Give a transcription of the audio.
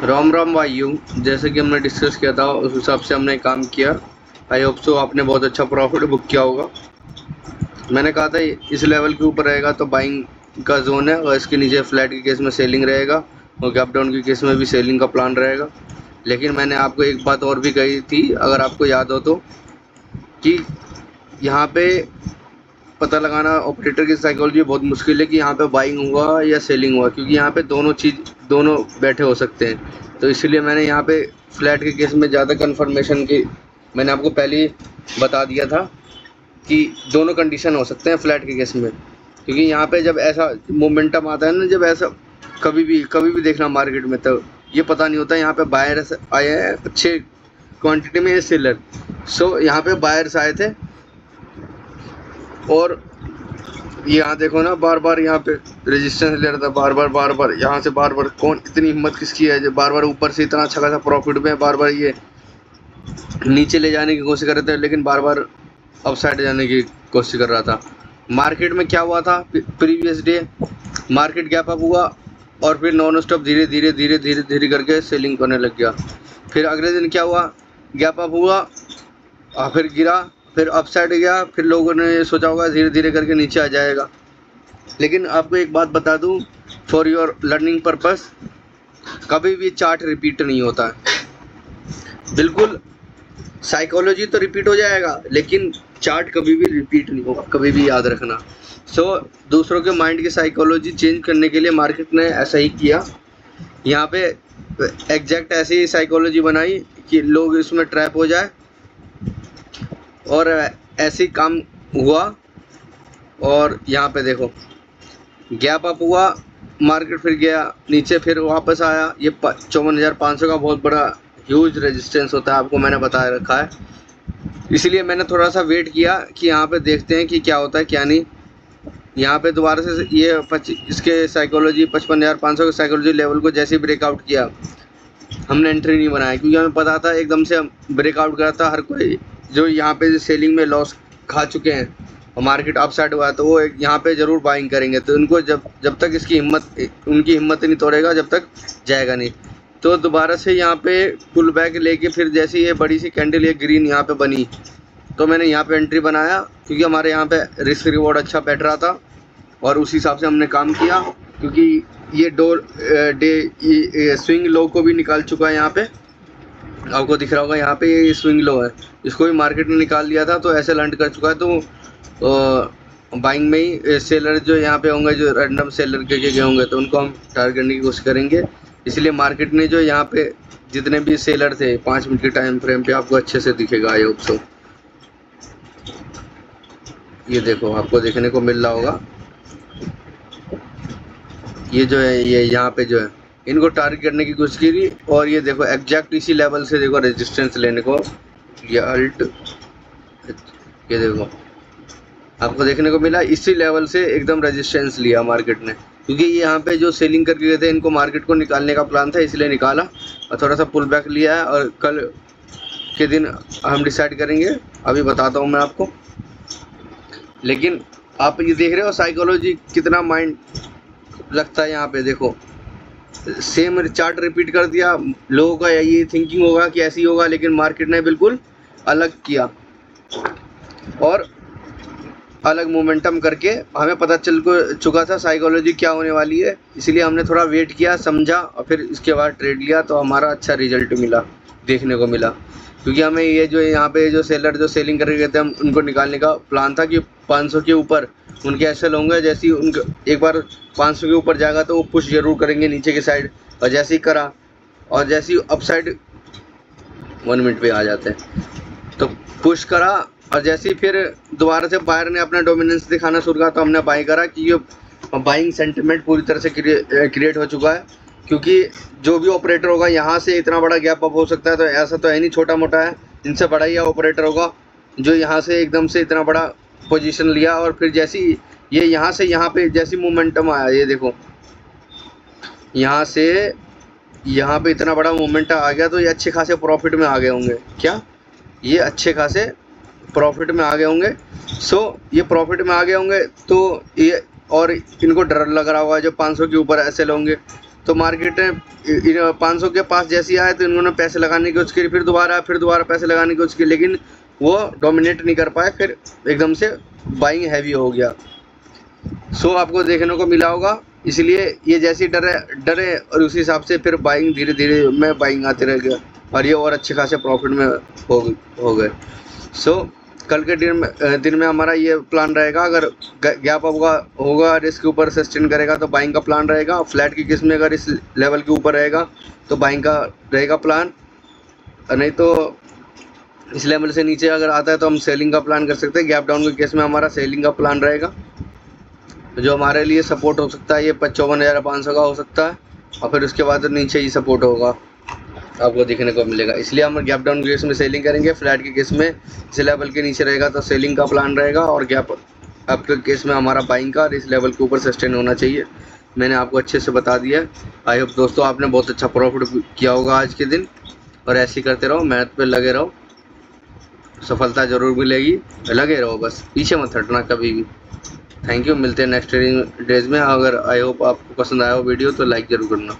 राम राम भाइयों। जैसे कि हमने डिस्कस किया था उस हिसाब से हमने काम किया। आई होप सो आपने बहुत अच्छा प्रॉफिट बुक किया होगा। मैंने कहा था इस लेवल के ऊपर रहेगा तो बाइंग का जोन है, और इसके नीचे फ्लैट के केस में सेलिंग रहेगा, और गैप डाउन के केस में भी सेलिंग का प्लान रहेगा। लेकिन मैंने आपको एक बात और भी कही थी, अगर आपको याद हो तो, कि यहाँ पे पता लगाना ऑपरेटर की साइकोलॉजी बहुत मुश्किल है कि यहाँ पे बाइंग हुआ या सेलिंग हुआ, क्योंकि यहाँ पे दोनों बैठे हो सकते हैं। तो इसलिए मैंने यहाँ पे फ्लैट के केस में ज़्यादा कन्फर्मेशन की मैंने आपको पहले ही बता दिया था कि दोनों कंडीशन हो सकते हैं फ्लैट के केस में। क्योंकि यहाँ पे जब ऐसा मोमेंटम आता है ना, जब ऐसा कभी भी देखना मार्केट में, तो ये पता नहीं होता यहाँ पे बायर्स आए हैं अच्छे क्वांटिटी में, सेलर। सो यहाँ पे बायर्स आए थे, और यहाँ देखो ना, बार बार यहाँ पे रेजिस्टेंस ले रहा था, बार बार यहाँ से बार बार। कौन इतनी हिम्मत किसकी है जो बार बार ऊपर से इतना अच्छा खासा प्रॉफिट में बार बार ये नीचे ले जाने की कोशिश कर रहे थे, लेकिन बार बार अपसाइड जाने की कोशिश कर रहा था। मार्केट में क्या हुआ था, previous day market gap up हुआ, और फिर नॉन स्टॉप धीरे धीरे धीरे धीरे धीरे करके सेलिंग करने लग गया। फिर अगले दिन क्या हुआ, गैप अप हुआ और फिर गिरा, फिर अपसाइड गया। फिर लोगों ने सोचा होगा धीरे धीरे करके नीचे आ जाएगा। लेकिन आपको एक बात बता दूं, फॉर योर लर्निंग पर्पस, कभी भी चार्ट रिपीट नहीं होता है। बिल्कुल साइकोलॉजी तो रिपीट हो जाएगा, लेकिन चार्ट कभी भी रिपीट नहीं होगा, कभी भी याद रखना। सो दूसरों के माइंड की साइकोलॉजी चेंज करने के लिए मार्केट ने ऐसा ही किया। यहाँ पे एग्जैक्ट ऐसी ही साइकोलॉजी बनाई कि लोग इसमें ट्रैप हो जाए, और ऐसे ही काम हुआ। और यहाँ पे देखो, गैप अप हुआ, मार्केट फिर गया नीचे, फिर वापस आया। ये 54,500 का बहुत बड़ा ह्यूज रेजिस्टेंस होता है, आपको मैंने बता रखा है। इसलिए मैंने थोड़ा सा वेट किया कि यहाँ पे देखते हैं कि क्या होता है क्या नहीं। यहाँ पे दोबारा से ये इसके साइकोलॉजी 55,500 के साइकोलॉजी लेवल को जैसे ही ब्रेकआउट किया, हमने एंट्री नहीं बनाया, क्योंकि हमें पता था एकदम से ब्रेकआउट करा था। हर कोई जो यहाँ पे सेलिंग में लॉस खा चुके हैं और मार्केट अपसाइड हुआ है, तो वो यहाँ पे ज़रूर बाइंग करेंगे। तो उनको जब तक उनकी हिम्मत नहीं तोड़ेगा, जब तक जाएगा नहीं। तो दोबारा से यहाँ पे पुल बैक लेके फिर जैसे ये बड़ी सी कैंडल ये ग्रीन यहाँ पे बनी, तो मैंने यहाँ पे एंट्री बनाया, क्योंकि हमारे यहाँ पे रिस्क रिवॉर्ड अच्छा बैठ रहा था, और उस हिसाब से हमने काम किया। क्योंकि ये स्विंग लो को भी निकाल चुका है। यहाँ पे आपको दिख रहा होगा, यहाँ पे ये स्विंग लो है, इसको भी मार्केट ने निकाल दिया था, तो ऐसे लैंड कर चुका है। तो बाइंग में ही सेलर जो यहाँ पे होंगे, जो रैंडम सेलर के गए होंगे, तो उनको हम टारगेट करने की कोशिश करेंगे। इसलिए मार्केट ने जो यहाँ पे जितने भी सेलर थे 5 मिनट के टाइम फ्रेम पे, आपको अच्छे से दिखेगा आई होप सो। ये देखो, आपको देखने को मिल रहा होगा, ये जो है, ये यहाँ पे जो है इनको टारगेट करने की कोशिश की, और ये देखो एग्जैक्ट इसी लेवल से देखो रेजिस्टेंस लेने को, ये अल्ट, ये देखो आपको देखने को मिला, इसी लेवल से एकदम रेजिस्टेंस लिया मार्केट ने। क्योंकि ये यहाँ पे जो सेलिंग करके गए थे, इनको मार्केट को निकालने का प्लान था, इसलिए निकाला और थोड़ा सा पुल बैक लिया है। और कल के दिन हम डिसाइड करेंगे, अभी बताता हूँ मैं आपको। लेकिन आप ये देख रहे हो साइकोलॉजी कितना माइंड लगता है। यहाँ पे देखो, सेम चार्ट रिपीट कर दिया, लोगों का ये थिंकिंग होगा कि ऐसी होगा, लेकिन मार्केट ने बिल्कुल अलग किया, और अलग मोमेंटम करके हमें पता चल चुका था साइकोलॉजी क्या होने वाली है। इसलिए हमने थोड़ा वेट किया, समझा, और फिर इसके बाद ट्रेड लिया, तो हमारा अच्छा रिजल्ट मिला, देखने को मिला। क्योंकि हमें ये जो यहाँ पे जो सेलर जो सेलिंग करके गए थे, हम उनको निकालने का प्लान था कि 500 के ऊपर उनके ऐसे होंगे। जैसे ही उनके एक बार 500 के ऊपर जाएगा, तो वो पुश जरूर करेंगे नीचे की साइड, और जैसे ही करा, और जैसे ही अप साइड 1 मिनट पे आ जाते हैं, तो पुश करा, और जैसे ही फिर दोबारा से बायर ने अपना डोमिनेंस दिखाना शुरू करा, तो हमने बाई करा कि ये बाइंग सेंटिमेंट पूरी तरह से क्रिएट हो चुका है। क्योंकि जो भी ऑपरेटर होगा, यहाँ से इतना बड़ा गैप अप हो सकता है, तो ऐसा तो है नहीं छोटा मोटा है, इनसे बड़ा ही ऑपरेटर होगा जो यहाँ से एकदम से इतना बड़ा पोजीशन लिया। और फिर जैसी ये यहाँ से यहाँ पे जैसी मोमेंटम आया, ये देखो यहाँ से यहाँ पे इतना बड़ा मोमेंट आ गया, तो ये अच्छे खासे प्रॉफिट में आ गए होंगे। क्या ये अच्छे खासे प्रॉफिट में आ गए होंगे। सो ये प्रॉफिट में आ गए होंगे, तो ये, और इनको डर लग रहा होगा जो 500 के ऊपर ऐसे लोगे, तो मार्केट में 500 के पास जैसी आए तो इन्होंने पैसे लगाने की कोशिश की, फिर दोबारा पैसे लगाने की कोशिश की, लेकिन वो डोमिनेट नहीं कर पाए, फिर एकदम से बाइंग हैवी हो गया। सो आपको देखने को मिला होगा, इसलिए ये जैसी डरे और उसी हिसाब से फिर बाइंग धीरे धीरे में बाइंग आते रह गया और ये और अच्छे खासे प्रॉफिट में हो गए। सो कल के दिन में हमारा ये प्लान रहेगा, अगर गैप होगा रिस्क के ऊपर सस्टेन करेगा तो बाइंग का प्लान रहेगा। फ्लैट की किस्म में अगर इस लेवल के ऊपर रहेगा तो बाइंग का रहेगा प्लान, नहीं तो इस लेवल से नीचे अगर आता है तो हम सेलिंग का प्लान कर सकते हैं। गैप डाउन के केस में हमारा सेलिंग का प्लान रहेगा, जो हमारे लिए सपोर्ट हो सकता है ये 54,500 का हो सकता है, और फिर उसके बाद नीचे ही सपोर्ट होगा आपको देखने को मिलेगा। इसलिए हम गैप डाउन केस में सेलिंग करेंगे। फ्लैट के केस में इस लेवल के नीचे रहेगा तो सेलिंग का प्लान रहेगा, और गैप अप के केस में हमारा बाइंग का इस लेवल के ऊपर सस्टेन होना चाहिए। मैंने आपको अच्छे से बता दिया। आई होप दोस्तों आपने बहुत अच्छा प्रॉफिट किया होगा आज के दिन, और ऐसे ही करते रहो, मेहनत पे लगे रहो, सफलता जरूर मिलेगी। लगे रहो, बस पीछे मत हटना कभी भी। थैंक यू, मिलते हैं नेक्स्ट डेज में। अगर आई होप आपको पसंद आया हो वीडियो तो लाइक ज़रूर करना।